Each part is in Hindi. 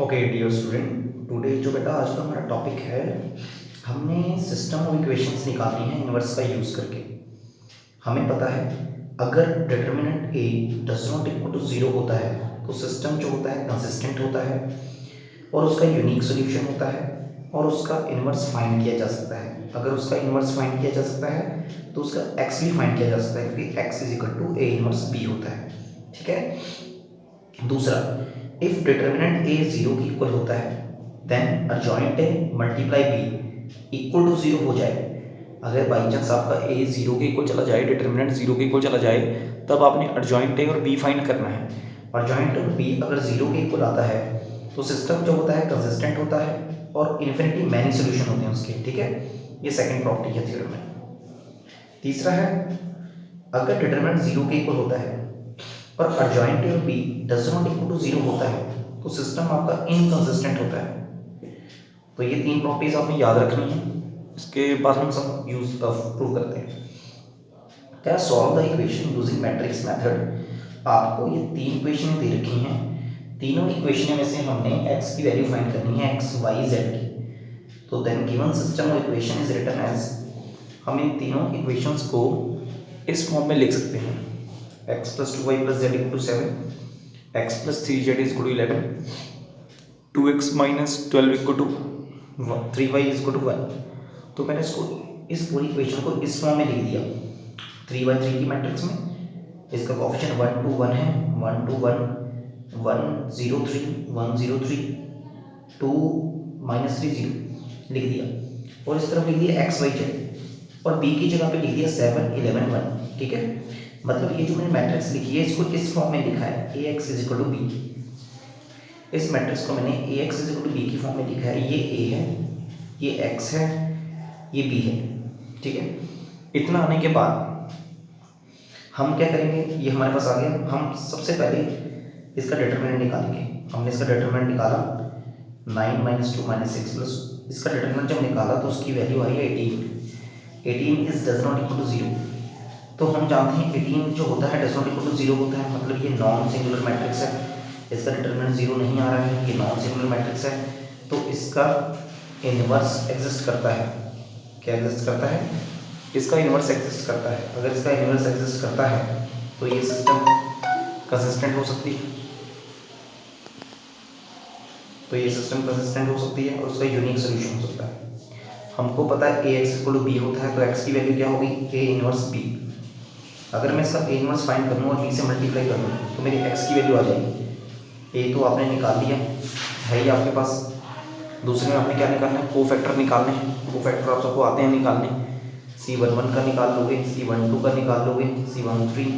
ओके डियर स्टूडेंट, टुडे जो बेटा आज का हमारा टॉपिक है, हमने सिस्टम ऑफ इक्वेशंस निकालनी है इन्वर्स का यूज़ करके। हमें पता है अगर determinant A does not equal to zero होता है तो सिस्टम जो होता है कंसिस्टेंट होता है और उसका यूनिक सोल्यूशन होता है और उसका इन्वर्स फाइंड किया जा सकता है। अगर उसका इन्वर्स फाइंड किया जा सकता है तो उसका एक्स भी फाइंड किया जा सकता है क्योंकि X is equal to A inverse B होता है। ठीक है। दूसरा, इफ डिटर्मिनेंट ए जीरो की इक्वल होता है then adjoint A multiply B equal to zero हो जाए। अगर बाई चांस आपका ए जीरो के इक्वल चला जाए, डिटर्मिनेंट जीरो के इक्वल चला जाए, तब आपने अर्जॉइंट ए और बी फाइंड करना है। अर्जॉइंट और बी अगर जीरो के इक्वल आता है तो सिस्टम जो होता है कंसिस्टेंट होता है और इन्फिनिटी मैनी सोल्यूशन होते हैं उसके। ठीक है, ये सेकंड प्रॉपर्टी है थ्योरम में। तीसरा है अगर डिटर्मिनेंट जीरो के इक्वल होता है और अर्जॉइंट और B does not equal to zero होता है तो सिस्टम आपका इनकंसिस्टेंट होता है। तो ये तीन प्रॉपर्टीज आपने याद रखनी है। इसके बाद हम सब यूज प्रूव करते हैं। क्या solve the equation using matrix method. आपको ये तीन इक्वेशन दे रखी हैं, तीनों इक्वेशन में से हमने x की वैल्यू फाइंड करनी है, x y z की। तो then given system of equation is written as, हम इन तीनों इक्वेशंस को इस फॉर्म में लिख सकते हैं। x plus 2y plus z equal to 7, x plus 3z is equal to 11, 2x minus 12 equal to 3y is equal to 1। तो मैंने इसको इस पूरी इक्वेशन को इस फॉर्म में लिख दिया 3/3 की मैट्रिक्स में। इसका कोएफिशिएंट 1 2 1 है, 1 2 1 1 0 3 1 0 3 2 -3 0 लिख दिया और इस तरफ लिख दिया x y z और b की जगह पे लिख दिया 7 11 1। ठीक है, मतलब ये जो मैंने मैट्रिक्स लिखी है इसको इस फॉर्म में लिखा है ax is equal to B. इस मैट्रिक्स को मैंने ax is equal to B की फॉर्म में लिखा है। ये a है, ये x है, ये b है। ठीक है, इतना आने के बाद हम क्या करेंगे, ये हमारे पास आ गया। हम सबसे पहले इसका डिटरमिनेंट निकालेंगे। हमने इसका डिटरमिनेंट निकाला 9 - 2 - 6 प्लस इसका डिटरमिनेंट जब निकाला तो उसकी वैल्यू आई है 18 is does not equal to zero. तो हम जानते हैं 18 जो होता है does not equal to zero होता है, मतलब ये नॉन सिंगुलर मैट्रिक्स है। इसका डिटरमिनेंट जीरो नहीं आ रहा है, ये नॉन सिंगुलर मैट्रिक्स है तो इसका इन्वर्स एग्जिस्ट करता है। क्या एग्जिस्ट करता है? इसका इन्वर्स एग्जिस्ट करता है। अगर इसका इन्वर्स एग्जिस्ट करता है तो ये सिस्टम कंसिस्टेंट हो सकती है, तो ये सिस्टम कंसिस्टेंट हो सकती है और उसका यूनिक सोल्यूशन हो सकता है। हमको पता है ए एक्स इक्वल टू बी होता है तो एक्स की वैल्यू क्या होगी, ए इनवर्स बी। अगर मैं इसका ए इनवर्स फाइंड कर लूँ और बी से मल्टीप्लाई कर लूँ तो मेरी एक्स की वैल्यू आ जाएगी। ए तो आपने निकाल लिया है ही आपके पास। दूसरे में आपने क्या निकालना है, को फैक्टर निकालने हैं। को फैक्टर आप सबको आते हैं निकालने। C11 का निकाल लोगे, C12 का निकाल लोगे, C13,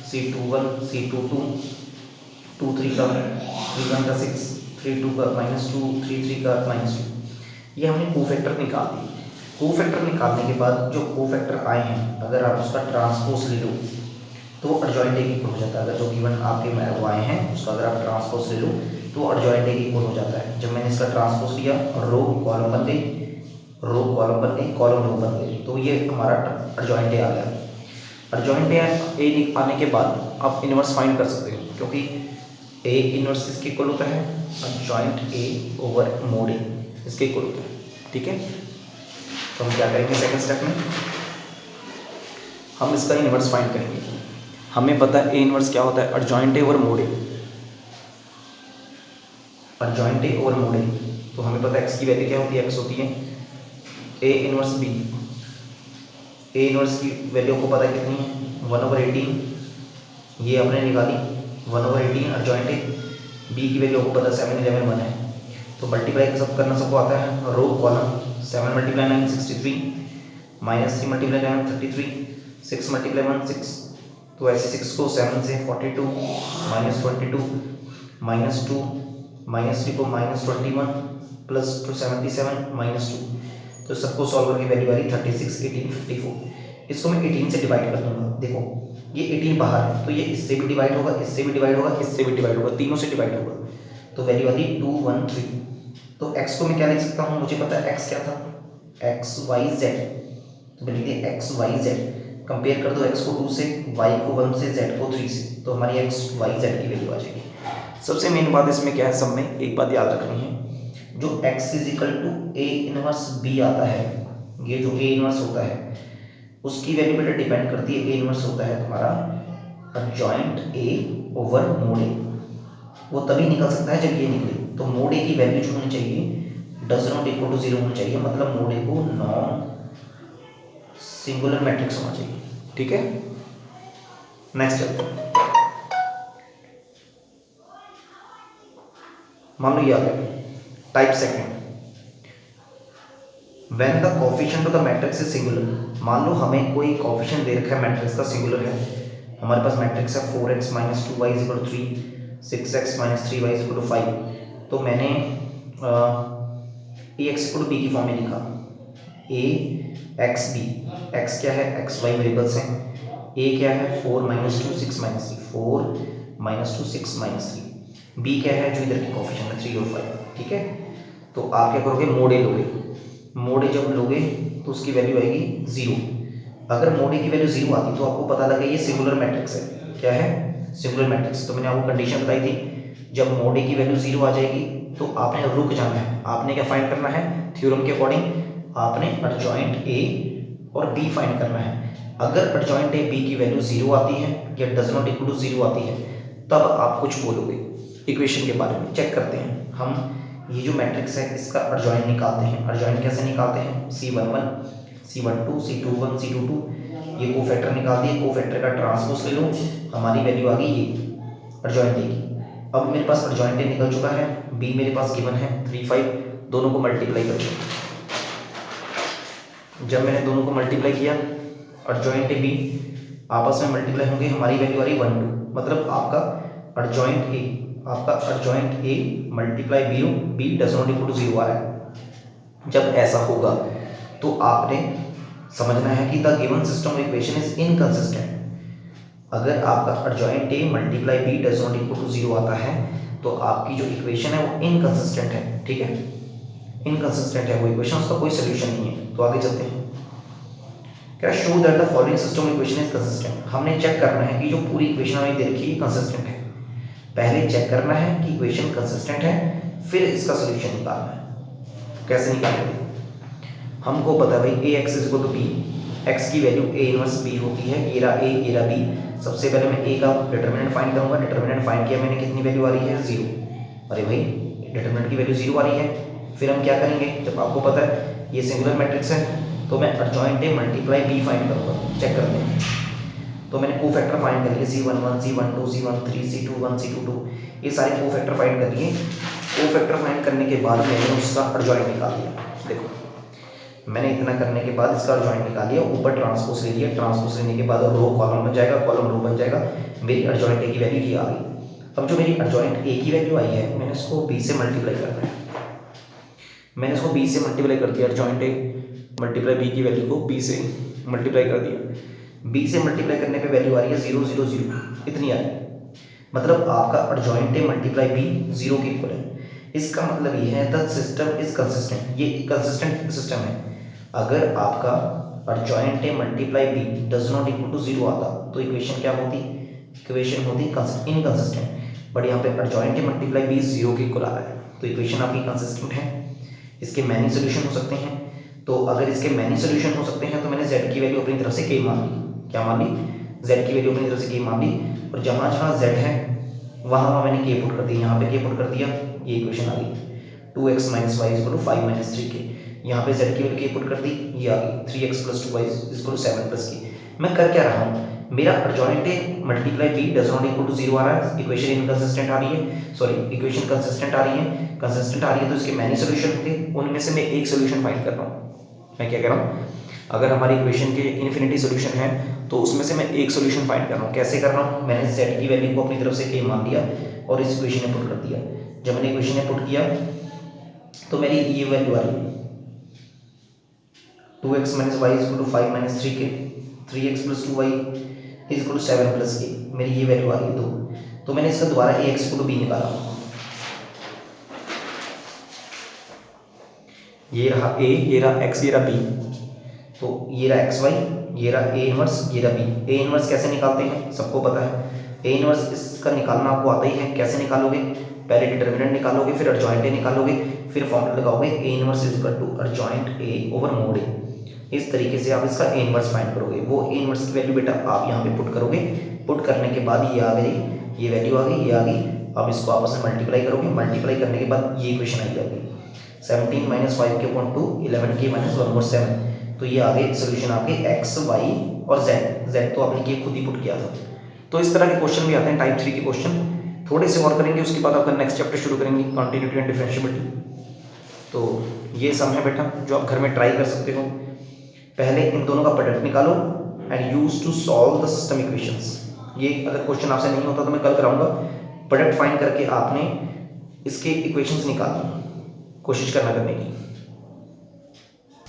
C21, C22, 23 का, 31 का 6, 32 का -2, 33 का -2। ये हमने को फैक्टर निकाल दिए। को फैक्टर निकालने के बाद जो को फैक्टर आए हैं अगर आप उसका ट्रांसपोज ले लो तो अर्जॉइंट ए की इक्वल हो जाता है। अगर जो गिवन आपके वो आए हैं उसका अगर आप ट्रांसपोज ले लो तो अर्जॉइंट ए की इक्वल हो जाता है। जब मैंने इसका ट्रांसपोज लिया रो कॉलम बन गई, रो कॉलम बन गई, कॉलम रो बन गई, तो ये हमारा अर्जॉइंट ए आ गया। अर्जॉइंट ए आने के बाद आप इनवर्स फाइंड कर सकते हो क्योंकि ए इनवर्स इसके इक्वल होता है अर्जॉइंट ए ओवर मोड ए इसके इक्वल होता है। ठीक है, तो हम क्या करेंगे सेकंड स्टेप में, हम इसका इनवर्स फाइंड करेंगे। हमें पता है ए इनवर्स क्या होता है, adjoint A over mod A. Adjoint A over mod ए, तो हमें पता है एक्स की वैल्यू क्या होती है, एक्स होती है A inverse B. A inverse की वैल्यू को पता है कितनी है, 1/18, ये आपने निकाली 1/18 अर्जॉइंट ए। बी की वैल्यू को पता 7 11 1 है, तो मल्टीप्लाई सब करना सबको आता है। रो कॉलम 7 × 9 63, -3 × 9 33, 6 × 1 6, तो ऐसे 6 को 7 से 42 -22 -2 -3 को -21 प्लस 277 -2, तो सबको सॉल्व करके वैल्यू आ रही 36 18 54। इसको मैं 18 से डिवाइड कर दूंगा। देखो ये 18 बाहर है तो ये इससे भी डिवाइड होगा, इससे भी डिवाइड होगा, इससे भी डिवाइड होगा, तीनों से डिवाइड होगा, तो वैल्यू आती है 213। तो x को मैं क्या लिख सकता हूँ, मुझे पता है x क्या था, एक्स वाई जेड, तो मैं लिख दिया एक्स वाई जेड। कंपेयर कर दो x को 2 से, y को 1 से, z को 3 से, तो हमारी एक्स वाई जेड की वैल्यू आ जाएगी। सबसे मेन बात इसमें क्या है, सब में एक बात याद रखनी है, जो x is equal to A inverse B आता है, ये जो ए इनवर्स होता है उसकी वैल्यू बेटा डिपेंड करती है, ए इनवर्स होता है तुम्हारा जॉइंट ए ओवर मोड ए, वो तभी निकल सकता है जब ये निकले। तो मोड ए की वैल्यू जो होनी चाहिए डज नॉट इक्वल टू 0 होना चाहिए, मतलब मोड ए को नॉन सिंगुलर मैट्रिक्स होना चाहिए। ठीक है, नेक्स्ट चलते हैं। मान लो ये आ गया type second, when the coefficient of the matrix is singular. मान लो हमें कोई कोफिशिएंट दे रखा है मैट्रिक्स का, सिंगुलर है, हमारे पास मैट्रिक्स है 4x - 2y = 3, 6x - 3y = 5। तो मैंने ax = b की फॉर्म में लिखा, a x b, x क्या है, x y वेरिएबल्स हैं, a क्या है 4 - 2 6 - 3, 4 - 2 6 - 3, b क्या है जो इधर की कोफिशिएंट है 3 और 5। ठीक है, तो आप क्या करोगे, मोड ए लोगे, मोड ए जब लोगे तो उसकी वैल्यू आएगी 0। अगर मोड ए की वैल्यू 0 आती तो आपको पता लगे ये सिंगुलर मैट्रिक्स है। क्या है, सिंगुलर मैट्रिक्स। तो मैंने आपको कंडीशन बताई थी, जब मोड ए की वैल्यू 0 आ जाएगी तो आपने रुक जाना है, आपने क्या फाइंड करना है, थ्योरम के अकॉर्डिंग आपने एडजॉइंट ए और बी फाइंड करना है। अगर एडजॉइंट ए बी की वैल्यू 0 आती है या डज नॉट इक्वल टू 0 आती है, तब आप कुछ बोलोगे इक्वेशन के बारे में। चेक करते हैं हम, ये जो मैट्रिक्स है इसका एडजॉइंट निकालते हैं। एडजॉइंट कैसे निकालते हैं, C11 C12 C21 C22, ये कोफैक्टर निकाल दिए, कोफैक्टर का ट्रांसपोज ले लो, हमारी वैल्यू आ गई ये एडजॉइंट ए की। अब मेरे पास एडजॉइंट ए निकल चुका है, बी मेरे पास गिवन है 3 5, दोनों को मल्टीप्लाई कर दो। जब मैंने दोनों को मल्टीप्लाई किया, एडजॉइंट ए बी आपस में मल्टीप्लाई होंगे, हमारी वैल्यू आ रही 1 2, मतलब आपका adjoint A multiply B does not equal to 0 आ रहा है। जब ऐसा होगा तो आपने समझना है कि the given system of equation is inconsistent. अगर आपका adjoint A multiply B does not equal to 0 आता है तो आपकी जो इक्वेशन है वो इनकंसिस्टेंट है। ठीक है, इनकंसिस्टेंट है वो इक्वेशन, उसका कोई सोल्यूशन नहीं है। तो आगे चलते हैं, क्या show that the following system equation is consistent. हमने चेक करना है कि जो पूरी इक्वेशन हमें दे रखी है कंसिस्टेंट है। पहले चेक करना है कि इक्वेशन कंसिस्टेंट है, फिर इसका सोल्यूशन निकालना है। कैसे निकालेंगे, हमको पता है भाई ax = b, x की वैल्यू a इनवर्स b होती है, ये रहा a ये रहा b। सबसे पहले मैं a का डिटरमिनेंट फाइंड करूंगा, डिटरमिनेंट फाइंड किया मैंने, कितनी वैल्यू आ रही है 0। अरे भाई डिटरमिनेंट की वैल्यू 0 आ रही है, फिर हम क्या करेंगे, जब आपको पता है ये सिंगुलर मैट्रिक्स है तो मैं adjoint A multiply B find करूँगा। चेक करते हैं, तो मैंने कोफैक्टर फाइंड कर लिए, C11 C12 C13 C21 C22, ये सारे कोफैक्टर फाइंड कर लिए। कोफैक्टर फाइंड करने के बाद मैंने उसका एडजॉइंट निकाल लिया। देखो मैंने इतना करने के बाद इसका एडजॉइंट निकाल लिया, ऊपर ट्रांसपोज ले लिया, ट्रांसपोज लेने के बाद रो कॉलम बन जाएगा, कॉलम रो बन जाएगा, मेरी एडजॉइंट ए की वैल्यू ये आ गई। अब जो मेरी एडजॉइंट ए की वैल्यू आई है, मैंने इसको बी से मल्टीप्लाई करना है। मैंने इसको बी से मल्टीप्लाई कर दिया, एडजॉइंट ए मल्टीप्लाई बी की वैल्यू को बी से मल्टीप्लाई कर दिया। बी से मल्टीप्लाई करने पे वैल्यू आ रही है 0 0 0, इतनी आ रही है, मतलब आपका एडजॉइंट ए मल्टीप्लाई बी 0 के इक्वल है। इसका मतलब ये है द सिस्टम इज कंसिस्टेंट, ये कंसिस्टेंट सिस्टम है। अगर आपका adjoint A multiply B does not equal to 0 आता तो इक्वेशन क्या होती, इक्वेशन होती इनकंसिस्टेंट। बट यहाँ पे एडजॉइंट ए मल्टीप्लाई बी 0 के इक्वल आ रहा है, तो इक्वेशन आपकी कंसिस्टेंट है। इसके मैनी सोल्यूशन हो सकते हैं, तो अगर इसके मैनी सोल्यूशन हो सकते हैं तो मैंने z की वैल्यू अपनी तरफ से k मान ली। क्या मान ली, z की वैल्यू अपनी तरफ से k मान ली, और जहाँ जहाँ z है वहाँ वहाँ मैंने k पुट कर दिया, यहाँ पे k पुट कर दिया, ये इक्वेशन आ गई 2x - y = 5 - 3k। यहाँ पे z की वैल्यू k पुट कर दी, ये आ गई 3x + 2y = 7 + k। मैं कर क्या रहा हूँ, मेरा adjoint A multiply B does not equal to 0 आ रहा है, इक्वेशन इनकंसिस्टेंट आ रही है, सॉरी इक्वेशन कंसिस्टेंट आ रही है, कंसिस्टेंट आ रही है, तो इसके मैनी सोल्यूशन होंगे, उनमें से मैं एक सोल्यूशन फाइंड कर रहा हूँ। मैं क्या कह रहा हूँ, अगर हमारी इक्वेशन के इन्फिनिटी सोल्यूशन है तो उसमें से मैं एक सोल्यूशन फाइंड कर रहा हूँ। कैसे कर रहा हूँ, मैंने z की वैल्यू को अपनी तरफ से k मान लिया और इस इक्वेशन में पुट कर दिया। जब मैंने इक्वेशन में पुट किया तो मेरी ये वैल्यू आ रही है 2x - y = 5 - 3k, 3x + 2y = 7 + k, मेरी ये वैल्यू आ रही है 2। तो मैंने इसका दोबारा ax = b निकाला, ये रहा a, ये रहा x, ये रहा b, तो ये रहा xy, ये रहा a इनवर्स, ये रहा b। a इनवर्स कैसे निकालते हैं सबको पता है, ए इनवर्स इसका निकालना आपको आता ही है। कैसे निकालोगे, पहले डिटर्मिनेंट निकालोगे, फिर अर्जॉइंट ए निकालोगे, फिर फॉर्मूला लगाओगे A inverse is equal to adjoint A over mod A. इस तरीके से आप इसका ए इनवर्स फाइंड करोगे। वो ए इनवर्स की वैल्यू बेटा आप यहाँ पे पुट करोगे। पुट करने के बाद ये आ गई, ये वैल्यू आ गई, ये आ गई। अब इसको आपस में मल्टीप्लाई करोगे, मल्टीप्लाई करने के बाद ये इक्वेशन आई जाएगी 17 माइनस 5 के अपॉन 2 11 माइनस 1 ओवर 7। तो ये आ गए सोल्यूशन आपके एक्स वाई और जेड। जेड तो आपने खुद ही पुट किया था। तो इस तरह के क्वेश्चन भी आते हैं टाइप 3 के क्वेश्चन। थोड़े से और करेंगे, उसके बाद आपका नेक्स्ट चैप्टर शुरू करेंगे कॉन्टिन्यूटी एंड डिफरेंशिएबिलिटी। तो ये सम है बेटा जो आप घर में ट्राई कर सकते हो। पहले इन दोनों का प्रोडक्ट निकालो and use to solve the system equations. ये अगर क्वेश्चन आपसे नहीं होता तो मैं कल कराऊंगा। प्रोडक्ट फाइंड करके आपने इसके इक्वेशंस निकालनी, कोशिश करना करने की।